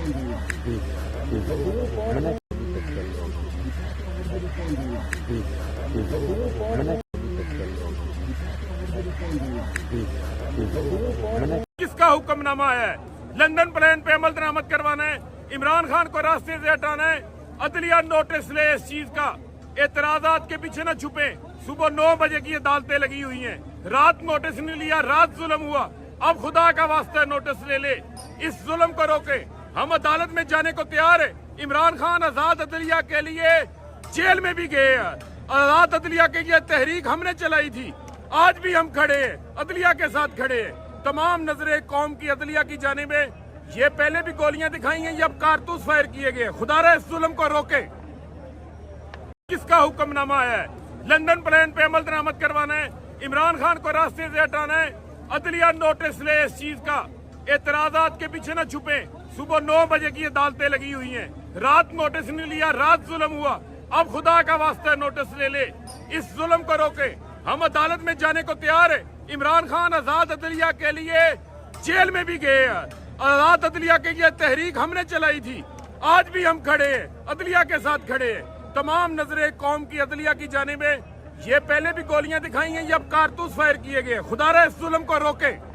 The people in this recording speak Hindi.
किसका हुक्मनामा है? लंदन प्लेन पे अमल दरामद करवाना है, इमरान खान को रास्ते से हटाना है, अदलिया नोटिस ले इस चीज का। एतराजात के पीछे न छुपे। सुबह 9 बजे की अदालतें लगी हुई हैं, रात नोटिस नहीं लिया, रात जुल्म हुआ। अब खुदा का वास्ता नोटिस ले ले, इस जुल्म को रोके। हम अदालत में जाने को तैयार है। इमरान खान आजाद अदलिया के लिए जेल में भी गए हैं। आजाद अदलिया के लिए तहरीक हमने चलाई थी, आज भी हम खड़े हैं, अदलिया के साथ खड़े हैं। तमाम नजरें कौम की अदलिया की जानिब है। ये पहले भी गोलियां दिखाई हैं, ये अब कारतूस फायर किए गए। खुदारा इस जुल्म को रोके। किसका हुक्मनामा है? लंदन प्लेन पे अमल दरामद करवाना है, इमरान खान को रास्ते से हटाना है, अदलिया नोटिस ले इस चीज का। एतराजात के पीछे न छुपे। सुबह 9 बजे की अदालतें लगी हुई हैं, रात नोटिस नहीं लिया, रात जुल्म हुआ। अब खुदा का वास्ता नोटिस ले ले, इस जुल्म को रोके। हम अदालत में जाने को तैयार है। इमरान खान आजाद अदलिया के लिए जेल में भी गए हैं। आजाद अदलिया के लिए तहरीक हमने चलाई थी, आज भी हम खड़े हैं, अदलिया के साथ खड़े हैं। तमाम नजरें कौम की अदलिया की जानिब है। ये पहले भी गोलियां दिखाई हैं, ये अब कारतूस फायर किए गए। खुदारा इस जुल्म को रोके।